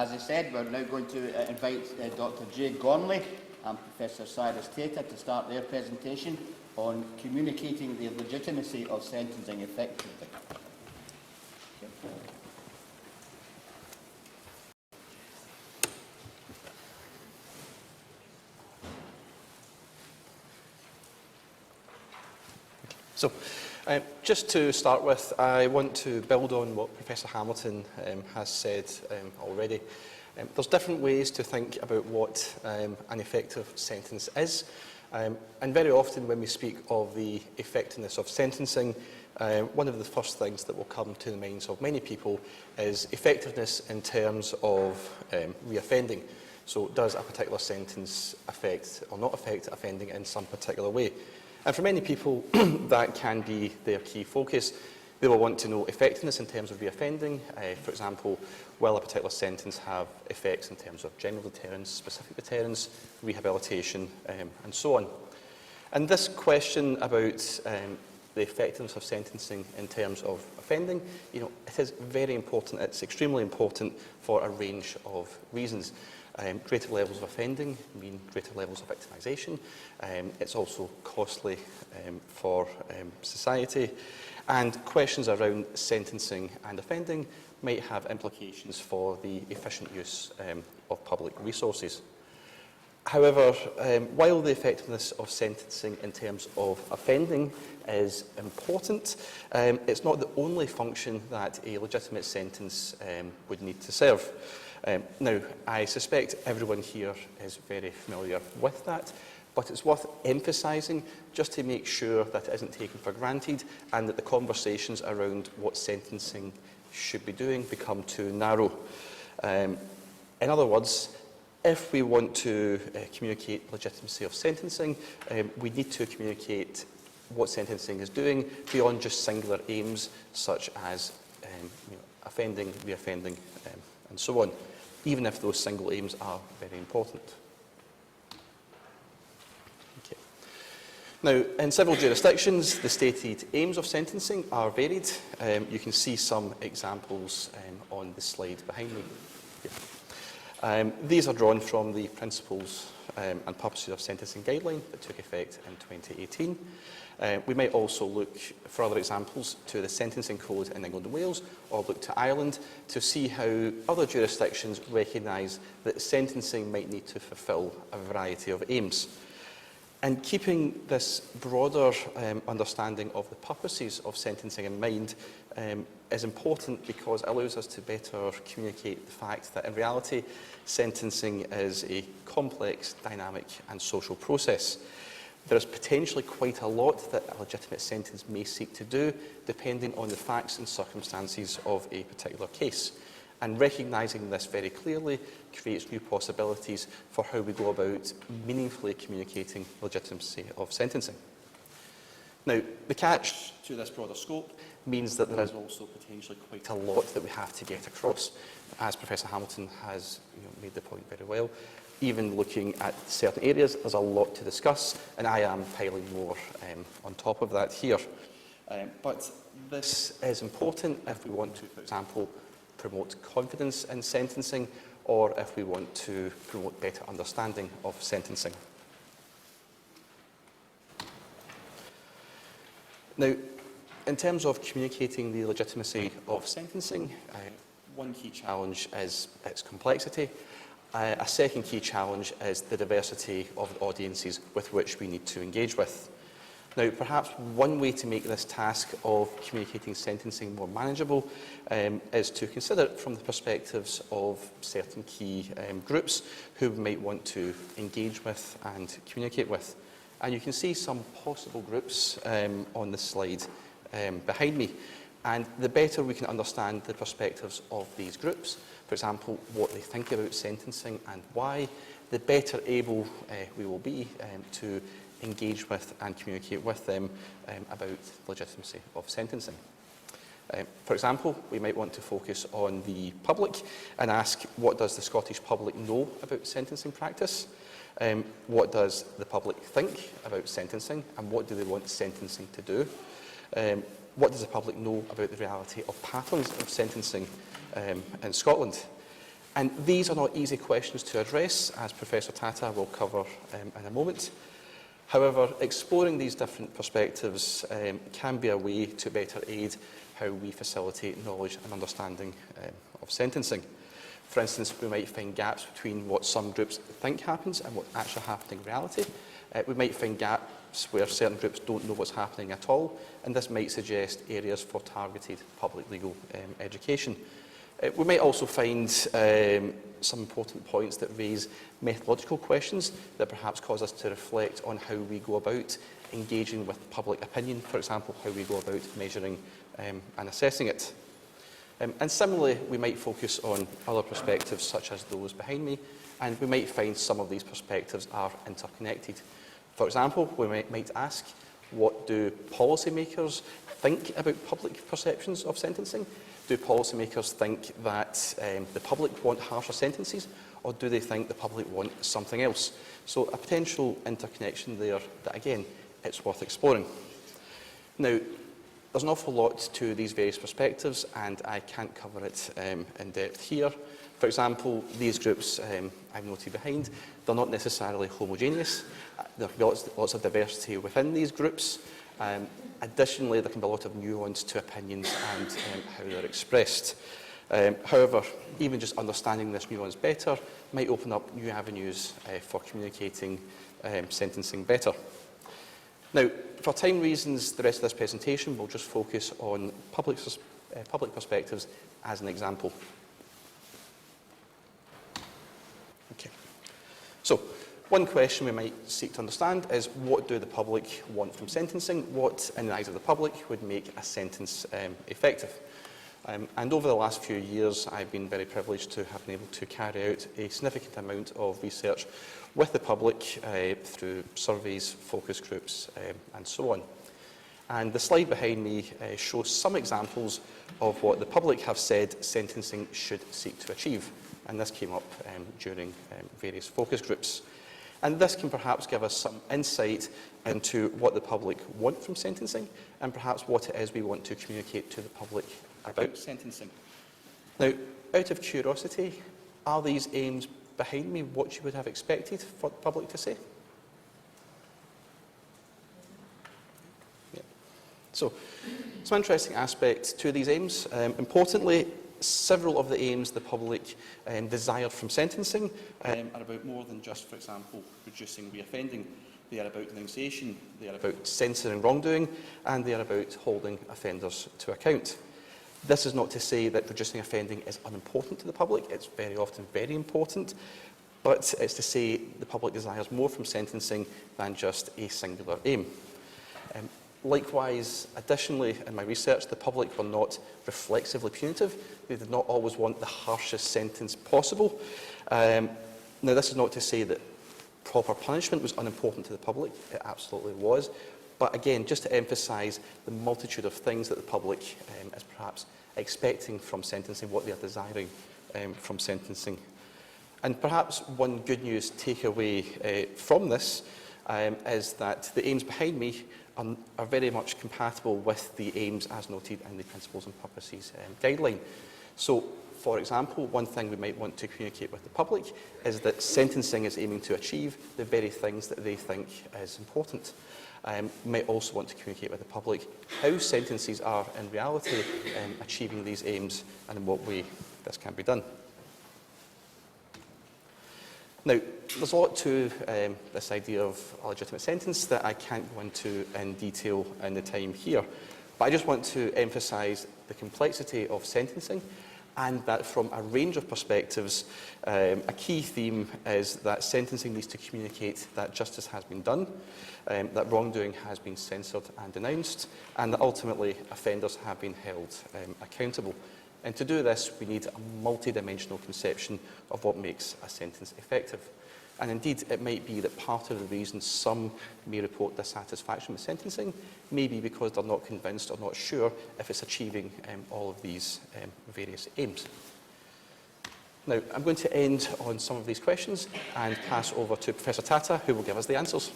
As I said, we're now going to invite Dr. J. Gormley and Professor Cyrus Tata to start their presentation on communicating the legitimacy of sentencing effectively. So, just to start with, I want to build on what Professor Hamilton has said already. There's different ways to think about what an effective sentence is, and very often when we speak of the effectiveness of sentencing, one of the first things that will come to the minds of many people is effectiveness in terms of reoffending. So does a particular sentence affect or not affect offending in some particular way? And for many people, that can be their key focus. They will want to know effectiveness in terms of reoffending. For example, will a particular sentence have effects in terms of general deterrence, specific deterrence, rehabilitation, and so on. And this question about the effectiveness of sentencing in terms of offending, it is very important. It's extremely important for a range of reasons. Greater levels of offending mean greater levels of victimisation. It's also costly for society. And questions around sentencing and offending might have implications for the efficient use of public resources. However, while the effectiveness of sentencing in terms of offending is important, it's not the only function that a legitimate sentence would need to serve. Now, I suspect everyone here is very familiar with that, but it's worth emphasising just to make sure that it isn't taken for granted and that the conversations around what sentencing should be doing become too narrow. In other words, if we want to communicate legitimacy of sentencing, we need to communicate what sentencing is doing beyond just singular aims such as offending, reoffending, and so on, even if those single aims are very important. Okay. Now, in several jurisdictions, the stated aims of sentencing are varied. You can see some examples on the slide behind me. Here. These are drawn from the Principles and Purposes of Sentencing Guideline that took effect in 2018. We might also look for other examples to the Sentencing Code in England and Wales, or look to Ireland to see how other jurisdictions recognise that sentencing might need to fulfil a variety of aims. And keeping this broader understanding of the purposes of sentencing in mind is important because it allows us to better communicate the fact that in reality sentencing is a complex, dynamic and social process. There is potentially quite a lot that a legitimate sentence may seek to do depending on the facts and circumstances of a particular case. And recognising this very clearly creates new possibilities for how we go about meaningfully communicating legitimacy of sentencing. Now, the catch to this broader scope means that there is also potentially quite a lot that we have to get across. As Professor Hamilton has made the point very well, even looking at certain areas, there's a lot to discuss, and I am piling more on top of that here. But this is important if we want to, for example, promote confidence in sentencing, or if we want to promote better understanding of sentencing. Now, in terms of communicating the legitimacy of sentencing, one key challenge is its complexity. A second key challenge is the diversity of the audiences with which we need to engage with. Now, perhaps one way to make this task of communicating sentencing more manageable is to consider it from the perspectives of certain key groups who we might want to engage with and communicate with. And you can see some possible groups on the slide behind me. And the better we can understand the perspectives of these groups, for example, what they think about sentencing and why, the better able we will be to engage with and communicate with them about legitimacy of sentencing. For example, we might want to focus on the public and ask, what does the Scottish public know about sentencing practice? What does the public think about sentencing, and what do they want sentencing to do? What does the public know about the reality of patterns of sentencing in Scotland? And these are not easy questions to address, as Professor Tata will cover in a moment. However, exploring these different perspectives can be a way to better aid how we facilitate knowledge and understanding of sentencing. For instance, we might find gaps between what some groups think happens and what's actually happening in reality. We might find gaps where certain groups don't know what's happening at all, and this might suggest areas for targeted public legal education. We might also find some important points that raise methodological questions that perhaps cause us to reflect on how we go about engaging with public opinion, for example, how we go about measuring and assessing it. And similarly, we might focus on other perspectives such as those behind me, and we might find some of these perspectives are interconnected. For example, we might ask, what do policymakers think about public perceptions of sentencing? Do policymakers think that the public want harsher sentences, or do they think the public want something else? So a potential interconnection there that, again, it's worth exploring. Now, there's an awful lot to these various perspectives, and I can't cover it in depth here. For example, these groups I've noted behind, they're not necessarily homogeneous. There can be lots of diversity within these groups. Additionally, there can be a lot of nuance to opinions and how they're expressed. However, even just understanding this nuance better might open up new avenues for communicating sentencing better. Now, for time reasons, the rest of this presentation will just focus on public perspectives as an example. Okay. So, one question we might seek to understand is, what do the public want from sentencing? What, in the eyes of the public, would make a sentence effective? And over the last few years, I've been very privileged to have been able to carry out a significant amount of research with the public through surveys, focus groups, and so on. And the slide behind me shows some examples of what the public have said sentencing should seek to achieve. And this came up during various focus groups. And this can perhaps give us some insight into what the public want from sentencing, and perhaps what it is we want to communicate to the public about sentencing. Now, out of curiosity, are these aims behind me what you would have expected for the public to say? Yeah. So, some interesting aspects to these aims. Importantly, several of the aims the public desired from sentencing are about more than just, for example, reducing reoffending. They are about denunciation, they are about censoring wrongdoing, and they are about holding offenders to account. This is not to say that reducing offending is unimportant to the public. It's very often very important, but it's to say the public desires more from sentencing than just a singular aim. Likewise, additionally, in my research, the public were not reflexively punitive. They did not always want the harshest sentence possible. Now, this is not to say that proper punishment was unimportant to the public. It absolutely was. But again, just to emphasise the multitude of things that the public is perhaps expecting from sentencing, what they are desiring from sentencing. And perhaps one good news takeaway from this is that the aims behind me are very much compatible with the aims as noted in the Principles and Purposes guideline. So, for example, one thing we might want to communicate with the public is that sentencing is aiming to achieve the very things that they think is important. We might also want to communicate with the public how sentences are in reality achieving these aims and in what way this can be done. Now, there's a lot to this idea of a legitimate sentence that I can't go into in detail in the time here, but I just want to emphasise the complexity of sentencing, and that from a range of perspectives, a key theme is that sentencing needs to communicate that justice has been done, that wrongdoing has been censored and denounced, and that ultimately offenders have been held accountable. And to do this, we need a multi-dimensional conception of what makes a sentence effective. And indeed, it might be that part of the reason some may report dissatisfaction with sentencing may be because they're not convinced or not sure if it's achieving all of these various aims. Now, I'm going to end on some of these questions and pass over to Professor Tata, who will give us the answers.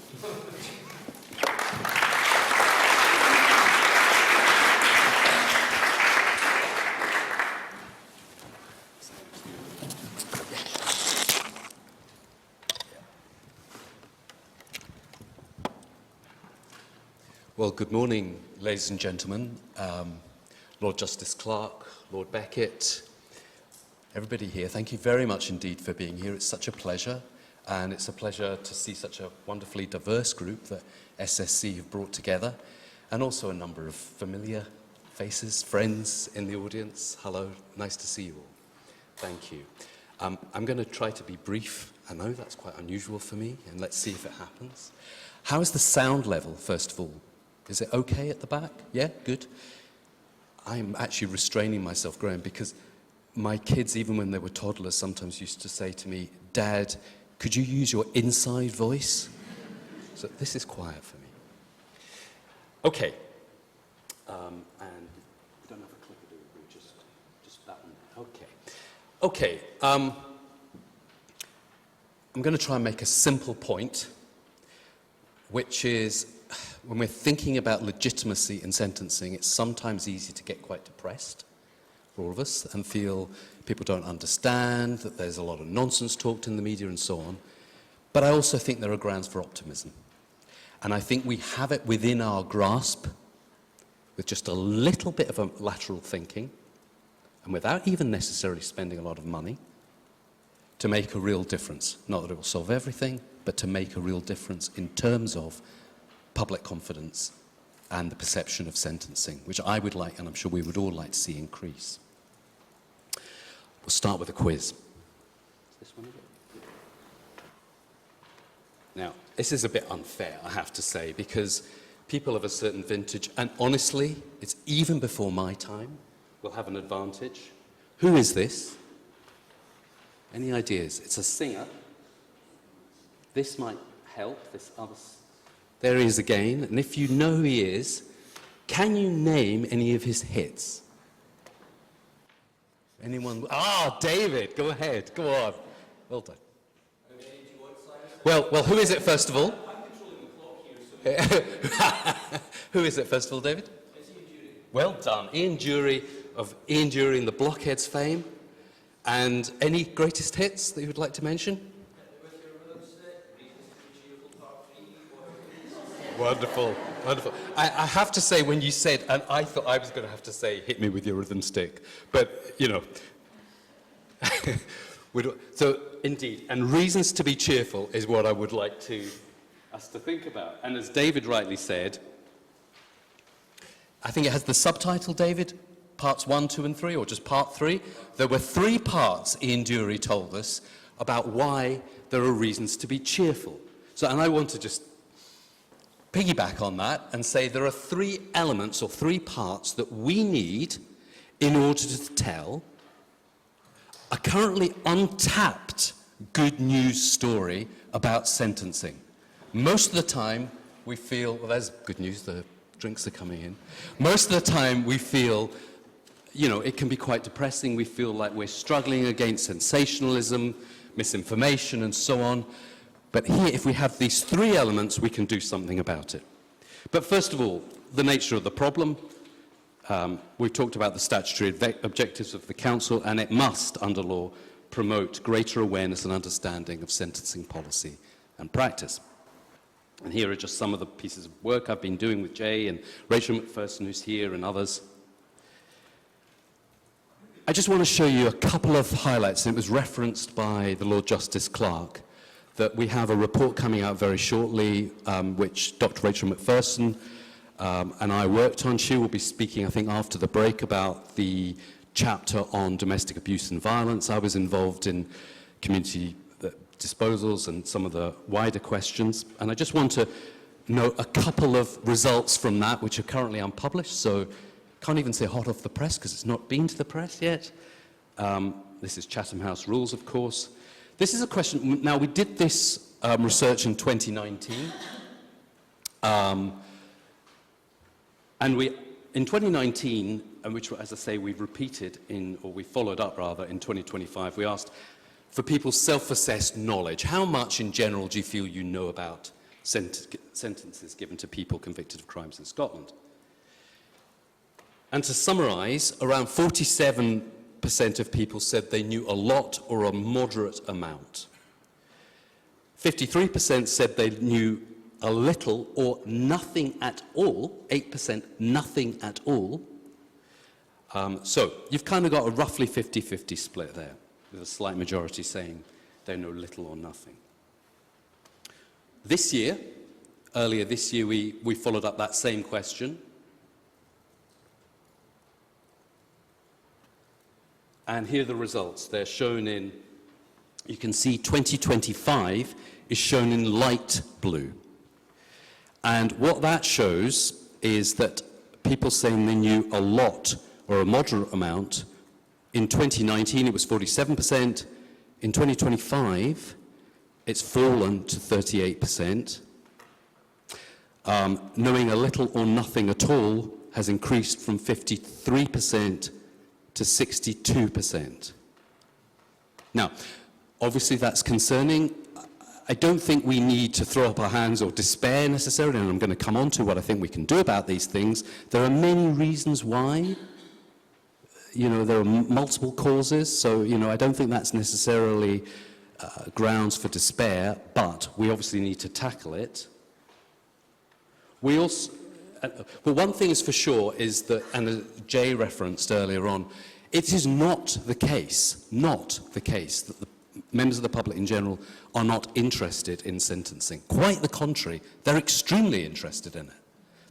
Well, good morning, ladies and gentlemen, Lord Justice Clerk, Lord Beckett, everybody here. Thank you very much indeed for being here. It's such a pleasure, and it's a pleasure to see such a wonderfully diverse group that SSC have brought together, and also a number of familiar faces, friends in the audience. Hello, nice to see you all. Thank you. I'm going to try to be brief. I know that's quite unusual for me, and let's see if it happens. How is the sound level, first of all? Is it okay at the back? Yeah, good. I'm actually restraining myself, Graham, because my kids, even when they were toddlers, sometimes used to say to me, Dad, could you use your inside voice? So this is quiet for me. Okay. And we don't have a clicker, do we? Just that one. Okay. Okay. I'm going to try and make a simple point, which is, when we're thinking about legitimacy in sentencing, it's sometimes easy to get quite depressed for all of us and feel people don't understand, that there's a lot of nonsense talked in the media and so on. But I also think there are grounds for optimism. And I think we have it within our grasp with just a little bit of a lateral thinking and without even necessarily spending a lot of money to make a real difference. Not that it will solve everything, but to make a real difference in terms of public confidence and the perception of sentencing, which I would like, and I'm sure we would all like to see increase. We'll start with a quiz. Is this one of it? Now, this is a bit unfair, I have to say, because people of a certain vintage, and honestly, it's even before my time, will have an advantage. Who is this? Any ideas? It's a singer. This might help, this other. There he is again, and if you know who he is, can you name any of his hits? Anyone? Ah, David, go ahead, go on. Well done. Well, who is it first of all? I'm controlling the clock here. Who is it first of all, David? It's Ian Dury. Well done. Ian Dury of Ian Dury and the Blockheads fame. And any greatest hits that you would like to mention? Wonderful, wonderful. I have to say, when you said, and I thought I was going to have to say, hit me with your rhythm stick, but, you know. So, indeed, and reasons to be cheerful is what I would like us to think about. And as David rightly said, I think it has the subtitle, David, parts 1, 2, and 3, or just part 3. There were 3 parts, Ian Dury told us, about why there are reasons to be cheerful. So, and I want to just piggyback on that and say there are 3 elements or 3 parts that we need in order to tell a currently untapped good news story about sentencing. Most of the time we feel, well, there's good news, the drinks are coming in. Most of the time we feel, you know, it can be quite depressing. We feel like we're struggling against sensationalism, misinformation, and so on. But here, if we have these 3 elements, we can do something about it. But first of all, the nature of the problem. We've talked about the statutory objectives of the Council, and it must, under law, promote greater awareness and understanding of sentencing policy and practice. And here are just some of the pieces of work I've been doing with Jay and Rachel McPherson, who's here, and others. I just want to show you a couple of highlights, and it was referenced by the Lord Justice Clerk, that we have a report coming out very shortly, which Dr. Rachel McPherson and I worked on. She will be speaking, I think, after the break about the chapter on domestic abuse and violence. I was involved in community disposals and some of the wider questions. And I just want to note a couple of results from that, which are currently unpublished, so can't even say hot off the press because it's not been to the press yet. This is Chatham House rules, of course. This is a question. Now, we did this research in 2019. And in 2019, and which, as I say, we've repeated or we followed up, rather, in 2025, we asked for people's self-assessed knowledge. How much, in general, do you feel you know about sentences given to people convicted of crimes in Scotland? And to summarise, around 47% of people said they knew a lot or a moderate amount. 53% said they knew a little or nothing at all, 8% nothing at all. So you've kind of got a roughly 50-50 split there, with a slight majority saying they know little or nothing. This year, earlier this year, we followed up that same question. And here are the results. They're shown in, you can see 2025 is shown in light blue. And what that shows is that people saying they knew a lot or a moderate amount. In 2019, it was 47%. In 2025, it's fallen to 38%. Knowing a little or nothing at all has increased from 53% to 62%. Now, obviously that's concerning. I don't think we need to throw up our hands or despair necessarily, and I'm going to come on to what I think we can do about these things. There are many reasons why. There are multiple causes, so, I don't think that's necessarily grounds for despair, but we obviously need to tackle it. We also, well, one thing is for sure is that, and as Jay referenced earlier on, it is not the case that the members of the public in general are not interested in sentencing. Quite the contrary, they're extremely interested in it.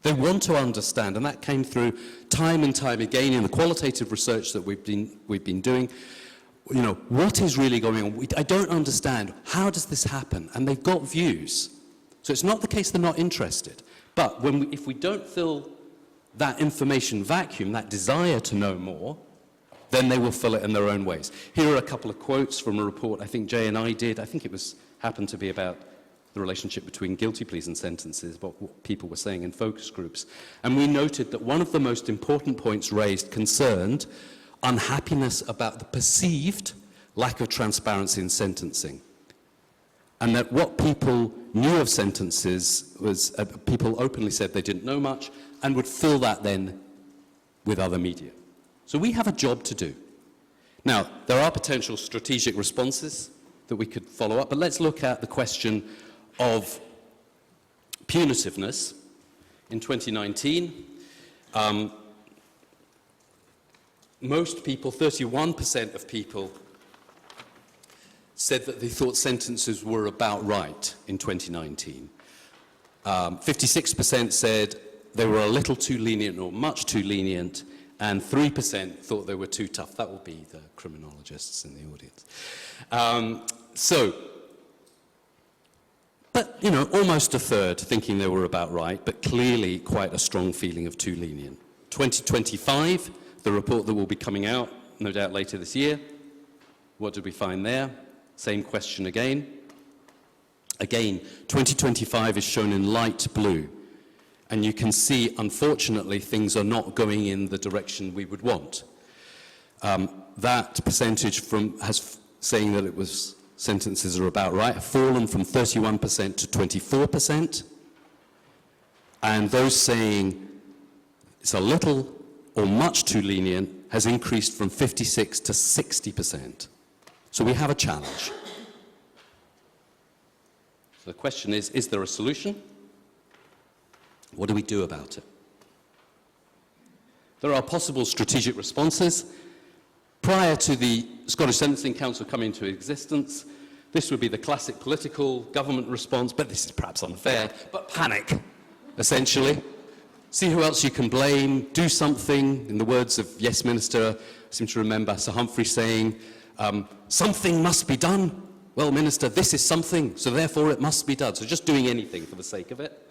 They want to understand, and that came through time and time again in the qualitative research that we've been doing. What is really going on? I don't understand. How does this happen? And they've got views. So it's not the case they're not interested. But if we don't fill that information vacuum, that desire to know more, then they will fill it in their own ways. Here are a couple of quotes from a report I think Jay and I did. I think it happened to be about the relationship between guilty pleas and sentences, what people were saying in focus groups. And we noted that one of the most important points raised concerned unhappiness about the perceived lack of transparency in sentencing. And that what people knew of sentences was, people openly said they didn't know much and would fill that then with other media. So we have a job to do. Now, there are potential strategic responses that we could follow up, but let's look at the question of punitiveness. In 2019, most people, 31% of people, said that they thought sentences were about right in 2019. 56% said they were a little too lenient or much too lenient, and 3% thought they were too tough. That will be the criminologists in the audience. But, almost a third thinking they were about right, but clearly quite a strong feeling of too lenient. 2025, the report that will be coming out, no doubt later this year. What did we find there? Same question again. Again, 2025 is shown in light blue. And you can see, unfortunately, things are not going in the direction we would want. That percentage saying that it was sentences are about right, have fallen from 31% to 24%. And those saying it's a little or much too lenient has increased from 56 to 60%. So we have a challenge. So the question is there a solution? What do we do about it? There are possible strategic responses. Prior to the Scottish Sentencing Council coming into existence, this would be the classic political government response, but this is perhaps unfair, but panic, essentially. See who else you can blame, do something. In the words of Yes Minister, I seem to remember Sir Humphrey saying, something must be done. Well, Minister, this is something, so therefore it must be done. So just doing anything for the sake of it,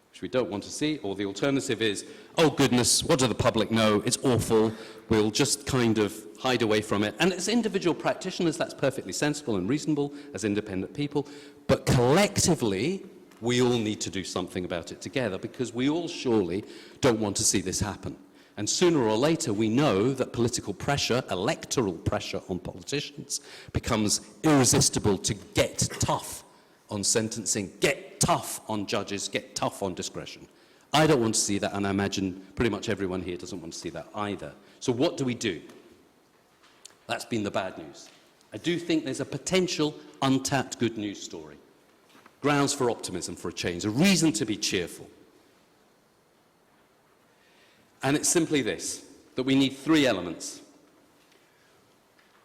which we don't want to see. Or the alternative is, oh goodness, what do the public know? It's awful. We'll just kind of hide away from it. And as individual practitioners, that's perfectly sensible and reasonable as independent people. But collectively, we all need to do something about it together, because we all surely don't want to see this happen. And sooner or later, we know that political pressure, electoral pressure on politicians, becomes irresistible to get tough on sentencing, get tough on judges, get tough on discretion. I don't want to see that, and I imagine pretty much everyone here doesn't want to see that either. So what do we do? That's been the bad news. I do think there's a potential untapped good news story. grounds for optimism for a change, a reason to be cheerful. And it's simply this, that we need three elements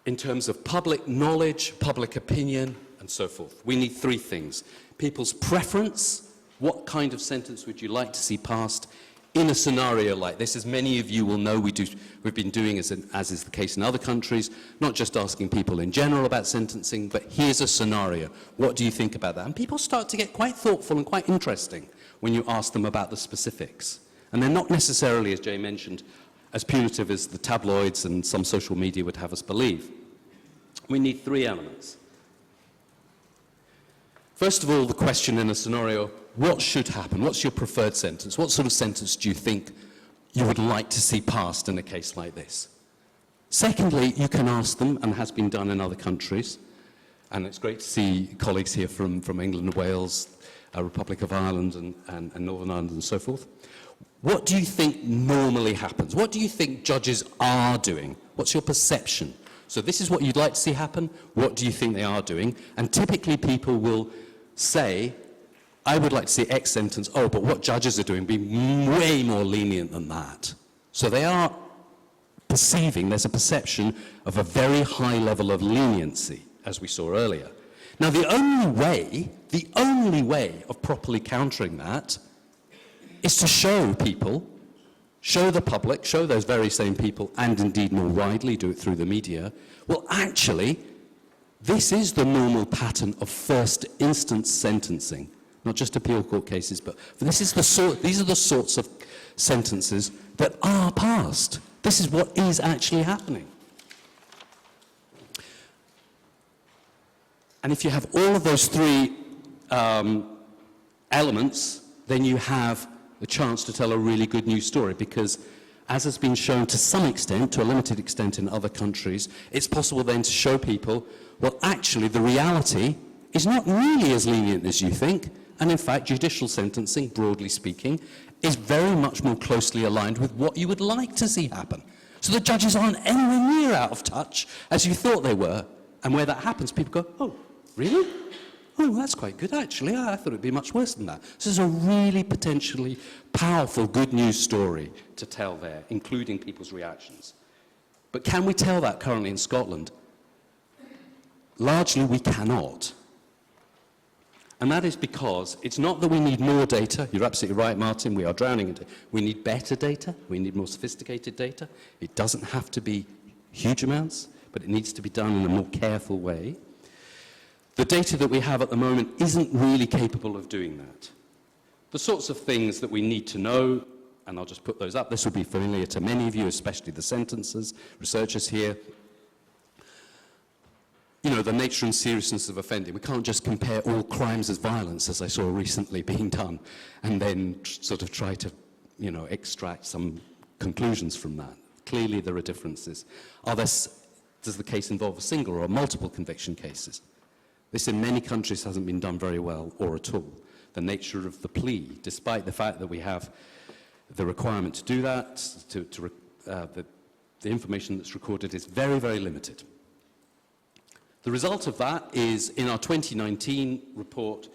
in terms of public knowledge, public opinion, and so forth. We need three things. People's preference, what kind of sentence would you like to see passed in a scenario like this? As many of you will know, we've been doing, as is the case in other countries, not just asking people in general about sentencing, but here's a scenario. What do you think about that? And people start to get quite thoughtful and quite interesting when you ask them about the specifics. And they're not necessarily, as Jay mentioned, as punitive as the tabloids and some social media would have us believe. We need three elements. First of all, the question in a scenario, what should happen? What's your preferred sentence? What sort of sentence do you think you would like to see passed in a case like this? Secondly, you can ask them, and has been done in other countries, and it's great to see colleagues here from England and Wales, Republic of Ireland and Northern Ireland and so forth. What do you think normally happens? What do you think judges are doing? What's your perception? So this is what you'd like to see happen. What do you think they are doing? And typically people will say, I would like to see X sentence, oh, but what judges are doing be way more lenient than that. So they are perceiving, there's a perception of a very high level of leniency, as we saw earlier. Now the only way of properly countering that is to show people, show the public, show those very same people, and indeed more widely, do it through the media, well, actually, this is the normal pattern of first instance sentencing, not just appeal court cases, but these are the sorts of sentences that are passed. This is what is actually happening. And if you have all of those three elements, then you have the chance to tell a really good news story, because as has been shown to some extent, to a limited extent in other countries, it's possible then to show people, well, actually the reality is not really as lenient as you think, and in fact judicial sentencing, broadly speaking, is very much more closely aligned with what you would like to see happen. So the judges aren't anywhere near out of touch as you thought they were, and where that happens, people go, oh, really? Oh, that's quite good, actually. I thought it'd be much worse than that. So there's a really potentially powerful good news story to tell there, including people's reactions. But can we tell that currently in Scotland? Largely, we cannot. And that is because it's not that we need more data. You're absolutely right, Martin. We are drowning in data. We need better data. We need more sophisticated data. It doesn't have to be huge amounts, but it needs to be done in a more careful way. The data that we have at the moment isn't really capable of doing that. The sorts of things that we need to know, and I'll just put those up, this will be familiar to many of you, especially the sentencers, researchers here. You know, the nature and seriousness of offending. We can't just compare all crimes as violence, as I saw recently being done, and then sort of try to, you know, extract some conclusions from that. Clearly there are differences. Does the case involve a single or multiple conviction cases? This in many countries hasn't been done very well or at all. The nature of the plea, despite the fact that we have the requirement to do that, the information that's recorded is very, very limited. The result of that is, in our 2019 report,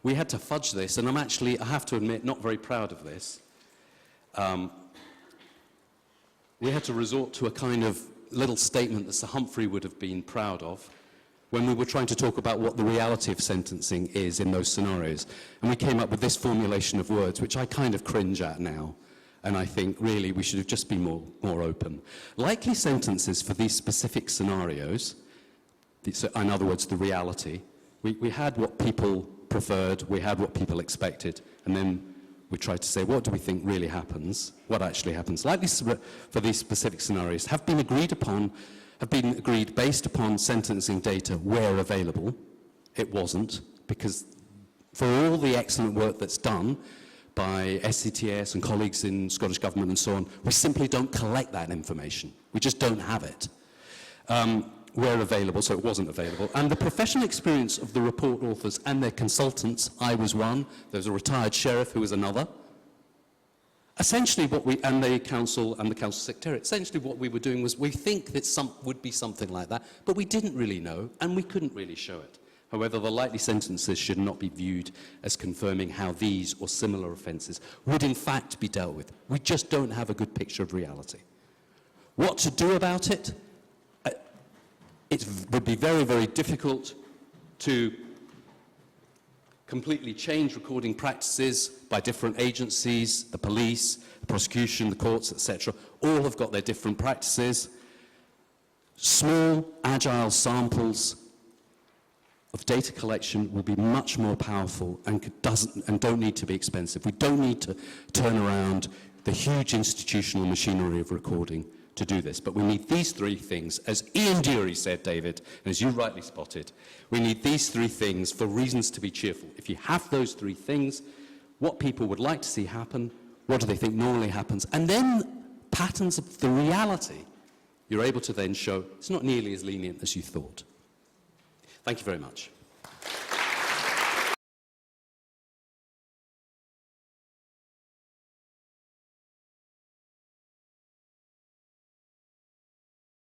we had to fudge this, and I'm actually, I have to admit, not very proud of this. We had to resort to a kind of little statement that Sir Humphrey would have been proud of when we were trying to talk about what the reality of sentencing is in those scenarios. And we came up with this formulation of words, which I kind of cringe at now. And I think, really, we should have just been more open. Likely sentences for these specific scenarios, in other words, the reality, we had what people preferred, we had what people expected, and then we tried to say, what do we think really happens, what actually happens? Likely for these specific scenarios have been agreed based upon sentencing data where available. It wasn't, because for all the excellent work that's done by SCTS and colleagues in Scottish Government and so on, we simply don't collect that information. We just don't have it. Where available, so it wasn't available. And the professional experience of the report authors and their consultants, I was one, there was a retired sheriff who was another. Essentially and the council secretariat, essentially what we were doing was we think that would be something like that, but we didn't really know and we couldn't really show it. However, the likely sentences should not be viewed as confirming how these or similar offences would in fact be dealt with. We just don't have a good picture of reality. What to do about it? It would be very, very difficult to completely change recording practices by different agencies, the police, the prosecution, the courts, etc. All have got their different practices. Small, agile samples of data collection will be much more powerful and don't need to be expensive. We don't need to turn around the huge institutional machinery of recording to do this. But we need these three things, as Ian Dury said, David, and as you rightly spotted, we need these three things for reasons to be cheerful. If you have those three things, what people would like to see happen, what do they think normally happens, and then patterns of the reality, you're able to then show it's not nearly as lenient as you thought. Thank you very much.